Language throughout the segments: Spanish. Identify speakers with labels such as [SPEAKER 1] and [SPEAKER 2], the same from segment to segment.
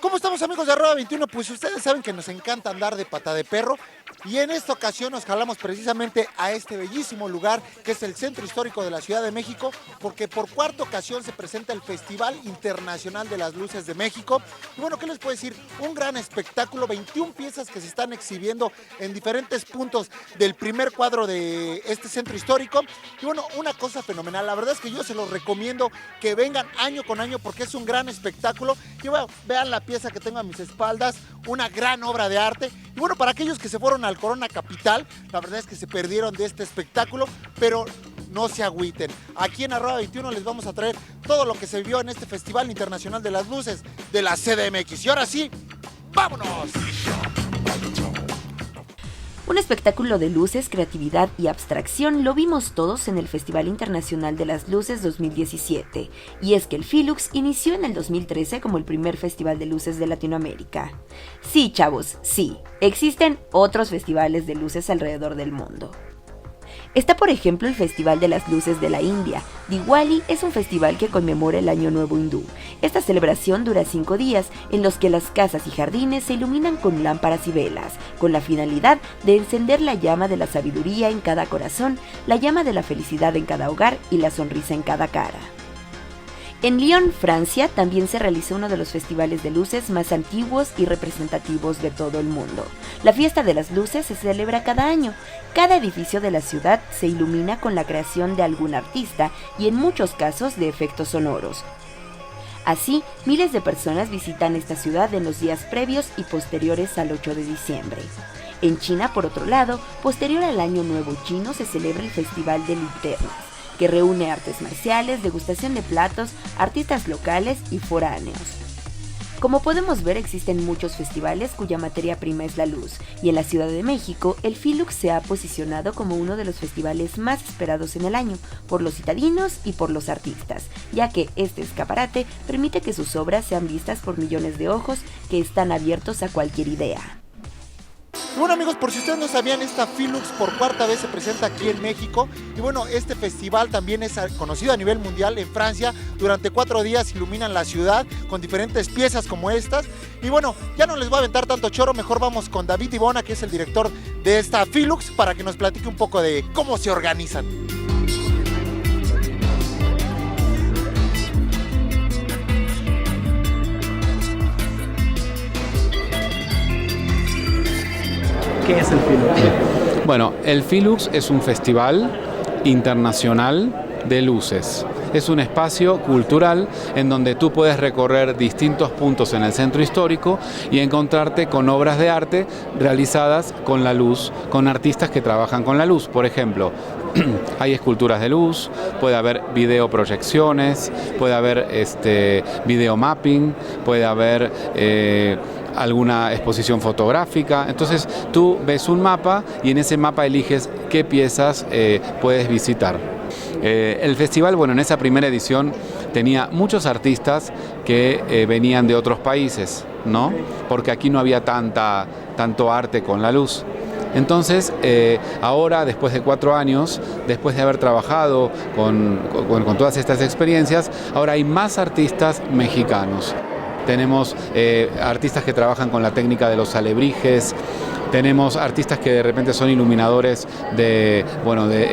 [SPEAKER 1] ¿Cómo estamos, amigos de Arroba 21? Pues ustedes saben que nos encanta andar de pata de perro y en esta ocasión nos jalamos precisamente a este bellísimo lugar que es el Centro Histórico de la Ciudad de México, porque por cuarta ocasión se presenta el Festival Internacional de las Luces de México. Y bueno, ¿qué les puedo decir? Un gran espectáculo, 21 piezas que se están exhibiendo en diferentes puntos del primer cuadro de este centro histórico. Y bueno, una cosa fenomenal, la verdad es que yo se los recomiendo que vengan año con año porque es un gran espectáculo. Y bueno, vean la pieza que tengo a mis espaldas, una gran obra de arte. Y bueno, para aquellos que se fueron al Corona Capital, la verdad es que se perdieron de este espectáculo, pero no se agüiten. Aquí en Arroba 21 les vamos a traer todo lo que se vio en este Festival Internacional de las Luces de la CDMX. Y ahora sí, ¡vámonos!
[SPEAKER 2] Un espectáculo de luces, creatividad y abstracción lo vimos todos en el Festival Internacional de las Luces 2017, y es que el Filux inició en el 2013 como el primer festival de luces de Latinoamérica. Sí, chavos, sí, existen otros festivales de luces alrededor del mundo. Está, por ejemplo, el Festival de las Luces de la India. Diwali es un festival que conmemora el Año Nuevo Hindú. Esta celebración dura 5 días, en los que las casas y jardines se iluminan con lámparas y velas, con la finalidad de encender la llama de la sabiduría en cada corazón, la llama de la felicidad en cada hogar y la sonrisa en cada cara. En Lyon, Francia, también se realiza uno de los festivales de luces más antiguos y representativos de todo el mundo. La Fiesta de las Luces se celebra cada año. Cada edificio de la ciudad se ilumina con la creación de algún artista y en muchos casos de efectos sonoros. Así, miles de personas visitan esta ciudad en los días previos y posteriores al 8 de diciembre. En China, por otro lado, posterior al Año Nuevo Chino, se celebra el Festival de Linternas, que reúne artes marciales, degustación de platos, artistas locales y foráneos. Como podemos ver, existen muchos festivales cuya materia prima es la luz, y en la Ciudad de México, el Filux se ha posicionado como uno de los festivales más esperados en el año, por los citadinos y por los artistas, ya que este escaparate permite que sus obras sean vistas por millones de ojos que están abiertos a cualquier idea.
[SPEAKER 1] Bueno, amigos, por si ustedes no sabían, esta Filux por cuarta vez se presenta aquí en México. Y bueno, este festival también es conocido a nivel mundial. En Francia, durante 4 días iluminan la ciudad con diferentes piezas como estas. Y bueno, ya no les voy a aventar tanto choro, mejor vamos con David Ibona, que es el director de esta Filux, para que nos platique un poco de cómo se organizan.
[SPEAKER 3] ¿Qué es el Filux?
[SPEAKER 4] Bueno, el Filux es un festival internacional de luces. Es un espacio cultural en donde tú puedes recorrer distintos puntos en el centro histórico y encontrarte con obras de arte realizadas con la luz, con artistas que trabajan con la luz. Por ejemplo, hay esculturas de luz, puede haber videoproyecciones, puede haber videomapping, puede haber alguna exposición fotográfica. Entonces tú ves un mapa y en ese mapa eliges qué piezas puedes visitar. El festival, bueno, en esa primera edición tenía muchos artistas que venían de otros países, ¿no? Porque aquí no había tanto arte con la luz. Entonces, ahora, después de 4 años, después de haber trabajado con todas estas experiencias, ahora hay más artistas mexicanos. Tenemos artistas que trabajan con la técnica de los alebrijes, tenemos artistas que de repente son iluminadores de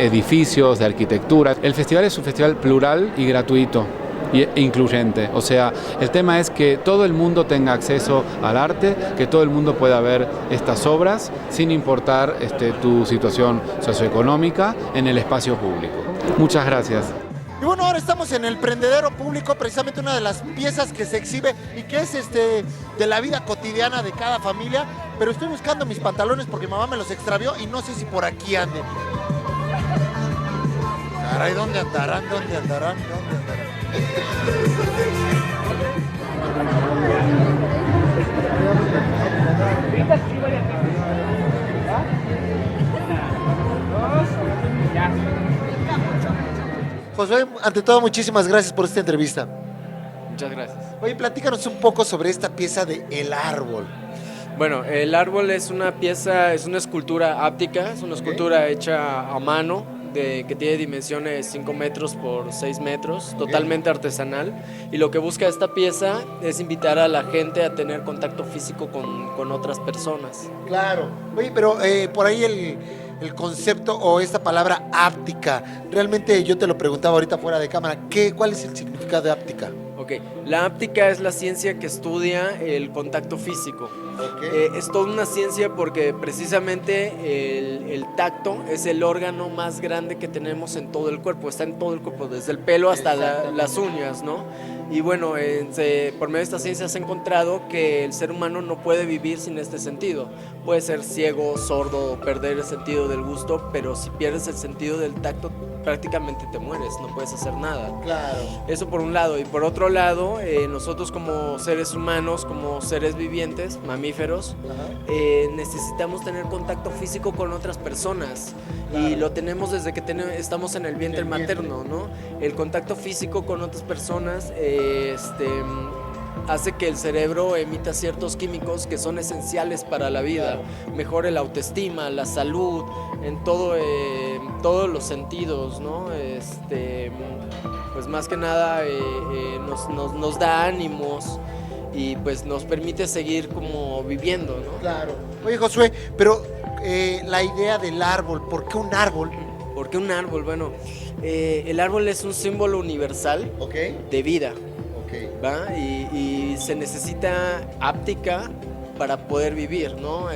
[SPEAKER 4] edificios, de arquitectura. El festival es un festival plural y gratuito e incluyente. O sea, el tema es que todo el mundo tenga acceso al arte, que todo el mundo pueda ver estas obras sin importar tu situación socioeconómica en el espacio público. Muchas gracias.
[SPEAKER 1] Y bueno, ahora estamos en el Prendedero Público, precisamente una de las piezas que se exhibe y que es de la vida cotidiana de cada familia. Pero estoy buscando mis pantalones porque mi mamá me los extravió y no sé si por aquí anden. Caray, ¿dónde andarán? ¿Dónde andarán? ¿Dónde andarán? Josué, ante todo, muchísimas gracias por esta entrevista.
[SPEAKER 4] Muchas gracias.
[SPEAKER 1] Oye, platícanos un poco sobre esta pieza de El Árbol.
[SPEAKER 5] Bueno, el árbol es una pieza, es una escultura áptica, es una escultura hecha a mano, que tiene dimensiones 5 metros por 6 metros, totalmente artesanal. Y lo que busca esta pieza es invitar a la gente a tener contacto físico con otras personas.
[SPEAKER 1] Claro. Oye, pero por ahí el concepto o esta palabra áptica, realmente yo te lo preguntaba ahorita fuera de cámara, ¿cuál es el significado de áptica?
[SPEAKER 5] Ok, la áptica es la ciencia que estudia el contacto físico. Es toda una ciencia porque precisamente el tacto es el órgano más grande que tenemos en todo el cuerpo, está en todo el cuerpo, desde el pelo hasta las uñas, ¿no? Y bueno, por medio de esta ciencia se ha encontrado que el ser humano no puede vivir sin este sentido. Puede ser ciego, sordo, perder el sentido del gusto, pero si pierdes el sentido del tacto, prácticamente te mueres, no puedes hacer nada.
[SPEAKER 1] Claro.
[SPEAKER 5] Eso por un lado. Y por otro lado, nosotros como seres humanos, como seres vivientes, mamíferos, necesitamos tener contacto físico con otras personas. Claro. Y lo tenemos desde que estamos en el vientre materno, ¿no? El contacto físico con otras personas hace que el cerebro emita ciertos químicos que son esenciales para la vida, mejore la autoestima, la salud, en todos los sentidos, ¿no? Pues más que nada nos da ánimos y pues nos permite seguir como viviendo, ¿no?
[SPEAKER 1] Claro. Oye, Josué, pero la idea del árbol, ¿por qué un árbol?
[SPEAKER 5] ¿Por qué un árbol? Bueno, el árbol es un símbolo universal de vida. ¿Va? Y se necesita áptica para poder vivir, ¿no?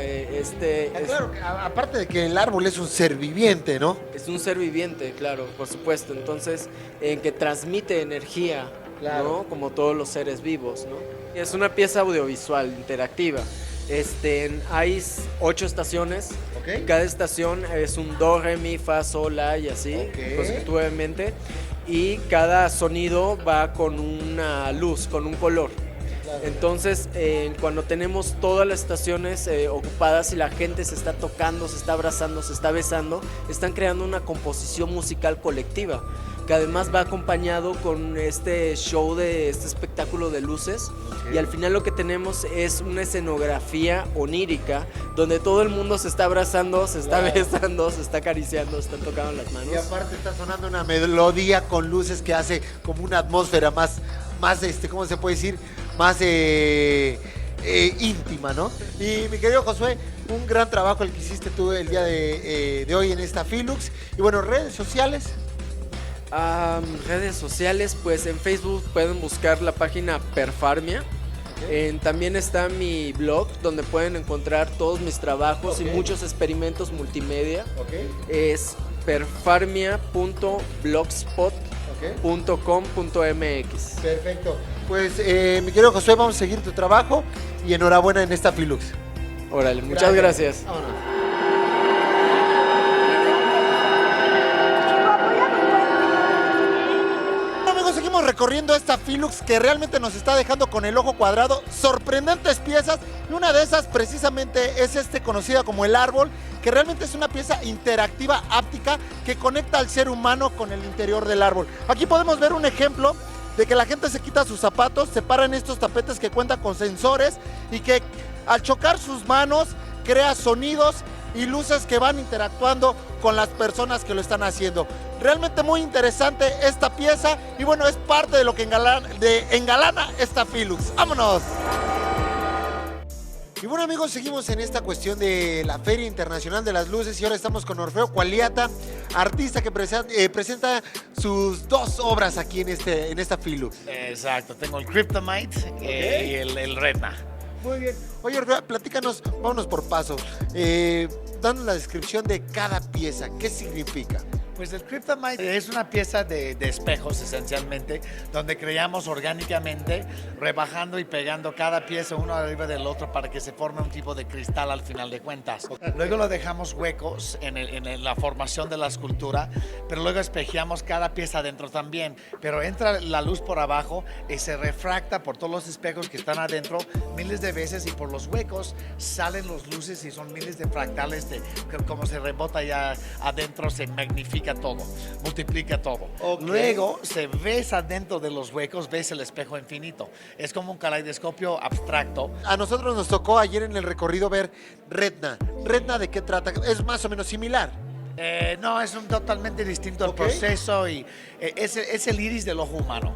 [SPEAKER 1] Claro, aparte de que el árbol es un ser viviente, ¿no?
[SPEAKER 5] Es un ser viviente, claro, por supuesto. Entonces, que transmite energía, ¿no? Como todos los seres vivos, ¿no? Es una pieza audiovisual interactiva. Hay 8 estaciones. Cada estación es un do, re, mi, fa, sol, la y así, consecutivamente. Y cada sonido va con una luz, con un color. Entonces, cuando tenemos todas las estaciones ocupadas y la gente se está tocando, se está abrazando, se está besando, están creando una composición musical colectiva, que además va acompañado con este show de este espectáculo de luces. Y al final lo que tenemos es una escenografía onírica donde todo el mundo se está abrazando, se está besando, se está acariciando, se están tocando las manos.
[SPEAKER 1] Y aparte está sonando una melodía con luces que hace como una atmósfera más ¿cómo se puede decir? Más íntima, ¿no? Y mi querido Josué, un gran trabajo el que hiciste tú el día de hoy en esta Filux. Y bueno, redes sociales.
[SPEAKER 5] Redes sociales, pues en Facebook pueden buscar la página Perfarmia. También está mi blog donde pueden encontrar todos mis trabajos y muchos experimentos multimedia. Es perfarmia.blogspot.com.mx.
[SPEAKER 1] Perfecto. Pues mi querido Josué, vamos a seguir tu trabajo y enhorabuena en esta Filux.
[SPEAKER 5] Órale, muchas gracias.
[SPEAKER 1] Vámonos. Seguimos recorriendo esta Filux que realmente nos está dejando con el ojo cuadrado, sorprendentes piezas, y una de esas precisamente es conocida como el árbol, que realmente es una pieza interactiva áptica que conecta al ser humano con el interior del árbol. Aquí podemos ver un ejemplo de que la gente se quita sus zapatos, se para en estos tapetes que cuentan con sensores y que al chocar sus manos crea sonidos y luces que van interactuando con las personas que lo están haciendo. Realmente muy interesante esta pieza y bueno, es parte de lo que engalana esta Filux. ¡Vámonos! Y bueno, amigos, seguimos en esta cuestión de la Feria Internacional de las Luces y ahora estamos con Orfeo Qualiata, artista que presenta sus 2 obras aquí en esta Filux.
[SPEAKER 6] Exacto, tengo el Kryptonite y el Retna.
[SPEAKER 1] Muy bien. Oye, Orfeo, platícanos, vámonos por paso, dando la descripción de cada pieza, ¿qué significa?
[SPEAKER 6] Pues el Kryptonite es una pieza de espejos esencialmente, donde creamos orgánicamente, rebajando y pegando cada pieza uno arriba del otro para que se forme un tipo de cristal al final de cuentas. Luego lo dejamos huecos en la formación de la escultura, pero luego espejeamos cada pieza adentro también. Pero entra la luz por abajo y se refracta por todos los espejos que están adentro miles de veces y por los huecos salen las luces y son miles de fractales, como se rebota ya adentro, se magnifica magnifica todo, multiplica todo.
[SPEAKER 1] Ok.
[SPEAKER 6] Luego, se ves adentro de los huecos, ves el espejo infinito. Es como un caleidoscopio abstracto.
[SPEAKER 1] A nosotros nos tocó ayer en el recorrido ver Retna. ¿Retna de qué trata? Es más o menos similar.
[SPEAKER 6] No, es un totalmente distinto el
[SPEAKER 1] Ok.
[SPEAKER 6] proceso y es el iris del ojo humano.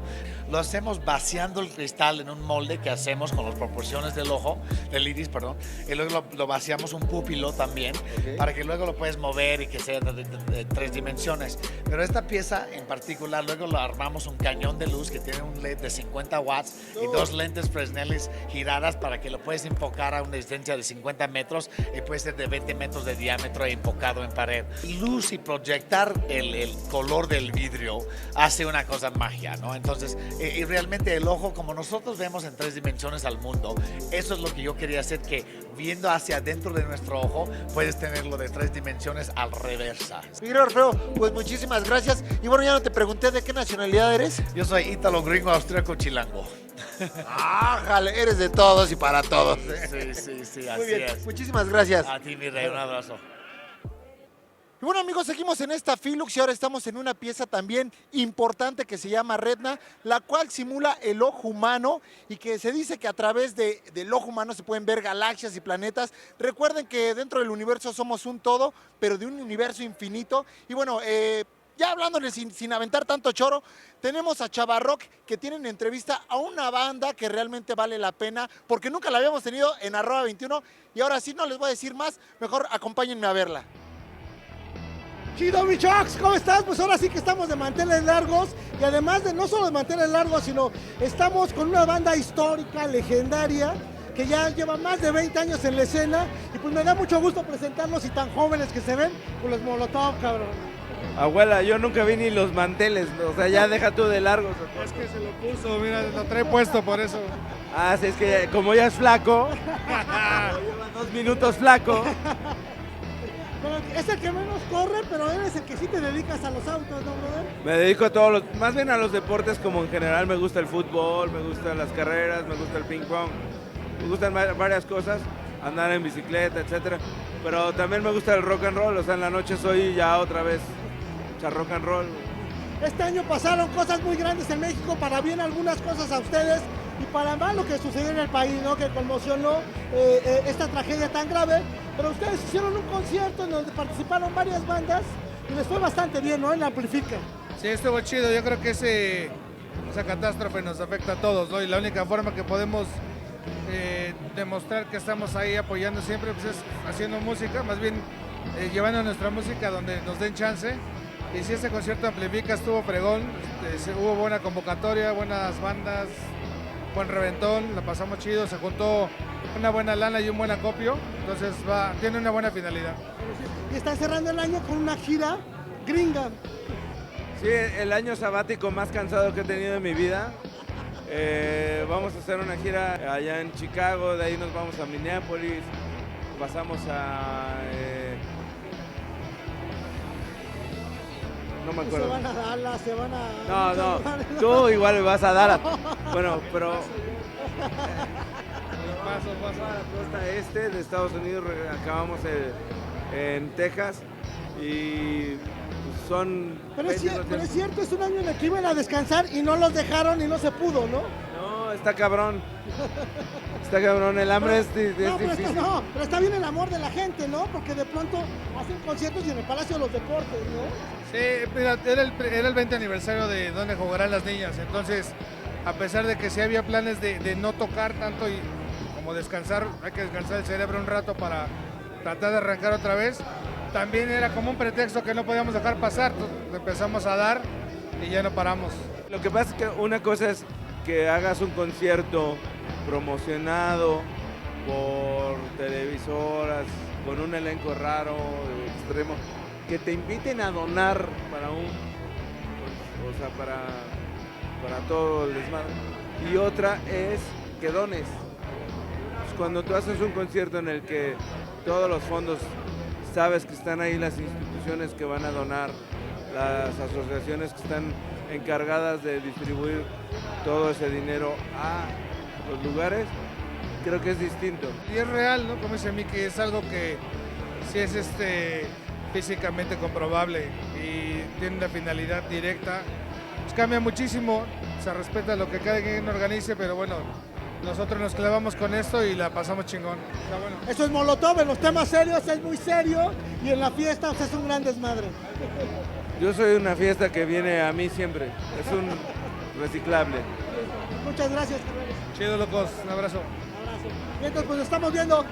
[SPEAKER 6] Lo hacemos vaciando el cristal en un molde que hacemos con las proporciones del ojo, del iris, perdón, y luego lo vaciamos un pupilo también, para que luego lo puedes mover y que sea de 3 dimensiones. Pero esta pieza en particular, luego lo armamos un cañón de luz que tiene un LED de 50 watts y 2 lentes Fresnelis giradas para que lo puedes enfocar a una distancia de 50 metros y puede ser de 20 metros de diámetro e enfocado en pared. Luz y proyectar el color del vidrio hace una cosa magia, ¿no? Entonces, y realmente el ojo, como nosotros vemos en 3 dimensiones al mundo, eso es lo que yo quería hacer, que viendo hacia adentro de nuestro ojo, puedes tenerlo de 3 dimensiones al reversa.
[SPEAKER 1] Miguel Orfeo, pues muchísimas gracias. Y bueno, ya no te pregunté de qué nacionalidad eres.
[SPEAKER 6] Yo soy ítalo, gringo, austríaco, chilango.
[SPEAKER 1] Ájale, eres de todos y para todos.
[SPEAKER 6] Sí,
[SPEAKER 1] Muy
[SPEAKER 6] así
[SPEAKER 1] bien,
[SPEAKER 6] es.
[SPEAKER 1] muchísimas gracias.
[SPEAKER 6] A ti, mi rey, un abrazo.
[SPEAKER 1] Y bueno, amigos, seguimos en esta Philux y ahora estamos en una pieza también importante que se llama Retna, la cual simula el ojo humano y que se dice que a través del ojo humano se pueden ver galaxias y planetas. Recuerden que dentro del universo somos un todo, pero de un universo infinito. Y bueno, ya hablándoles sin aventar tanto choro, tenemos a Chavarrock, que tienen entrevista a una banda que realmente vale la pena, porque nunca la habíamos tenido en @21 y ahora sí no les voy a decir más, mejor acompáñenme a verla.
[SPEAKER 7] Chido, mi Chox, ¿cómo estás? Pues ahora sí que estamos de manteles largos y además de no solo de manteles largos, sino estamos con una banda histórica, legendaria, que ya lleva más de 20 años en la escena y pues me da mucho gusto presentarlos y tan jóvenes que se ven, pues los Molotov, cabrón.
[SPEAKER 8] Abuela, yo nunca vi ni los manteles, o sea, ya deja tú de largos.
[SPEAKER 3] Es que se lo puso, mira, lo trae puesto por eso.
[SPEAKER 8] Ah, sí, es que como ya es flaco, lleva 2 minutos flaco.
[SPEAKER 7] Pero es el que menos corre, pero eres el que sí te dedicas a los autos, ¿no, brother?
[SPEAKER 8] Me dedico a todos los, más bien a los deportes como en general, me gusta el fútbol, me gustan las carreras, me gusta el ping pong, me gustan varias cosas, andar en bicicleta, etcétera. Pero también me gusta el rock and roll, o sea, en la noche soy ya otra vez, o sea, rock and roll.
[SPEAKER 7] Este año pasaron cosas muy grandes en México, para bien algunas cosas a ustedes y para mal lo que sucedió en el país, ¿no? Que conmocionó esta tragedia tan grave. Pero ustedes hicieron un concierto en donde participaron varias bandas y les fue bastante bien, ¿no? En la Amplifica.
[SPEAKER 3] Sí, estuvo chido. Yo creo que esa catástrofe nos afecta a todos, ¿no? Y la única forma que podemos demostrar que estamos ahí apoyando siempre pues, es haciendo música, más bien llevando nuestra música donde nos den chance. Y si ese concierto Amplifica estuvo fregón, hubo buena convocatoria, buenas bandas, buen reventón, la pasamos chido, se juntó una buena lana y un buen acopio, entonces tiene una buena finalidad.
[SPEAKER 7] Y están cerrando el año con una gira gringa.
[SPEAKER 8] Sí, el año sabático más cansado que he tenido en mi vida. Vamos a hacer una gira allá en Chicago, de ahí nos vamos a Minneapolis, pasamos a... no me
[SPEAKER 7] Se
[SPEAKER 8] acuerdo.
[SPEAKER 7] van a Dallas, se van a...
[SPEAKER 8] No, tú igual me vas a dar. Bueno, pero...
[SPEAKER 3] Paso.
[SPEAKER 8] a la costa este de Estados Unidos, acabamos en Texas y son...
[SPEAKER 7] Pero es
[SPEAKER 8] 20,
[SPEAKER 7] pero es cierto, es un año en el que iban a descansar y no los dejaron y no se pudo, ¿no?
[SPEAKER 8] No, está cabrón. Está cabrón, el hambre es difícil.
[SPEAKER 7] Pero está bien el amor de la gente, ¿no? Porque de pronto hacen conciertos y en el Palacio de los Deportes, ¿no?
[SPEAKER 3] Sí, mira, era el 20 aniversario de donde jugarán las niñas, entonces a pesar de que sí había planes de no tocar tanto y como descansar, hay que descansar el cerebro un rato para tratar de arrancar otra vez, también era como un pretexto que no podíamos dejar pasar, empezamos a dar y ya no paramos.
[SPEAKER 8] Lo que pasa es que una cosa es que hagas un concierto promocionado por televisoras, con un elenco raro, extremo, que te inviten a donar para para todo el desmadre. Y otra es que dones. Pues cuando tú haces un concierto en el que todos los fondos sabes que están ahí las instituciones que van a donar, las asociaciones que están encargadas de distribuir todo ese dinero a los lugares, creo que es distinto.
[SPEAKER 3] Y es real, ¿no? Como dice Miki, es algo que sí es físicamente comprobable y tiene una finalidad directa. Pues cambia muchísimo, se respeta lo que cada quien organice, pero bueno, nosotros nos clavamos con esto y la pasamos chingón. Está bueno.
[SPEAKER 7] Eso es Molotov, en los temas serios es muy serio y en la fiesta es un gran desmadre.
[SPEAKER 8] Yo soy una fiesta que viene a mí siempre, es un reciclable.
[SPEAKER 7] Muchas gracias, carnales.
[SPEAKER 3] Chido, locos, un abrazo.
[SPEAKER 7] Abrazo. Y entonces pues estamos viendo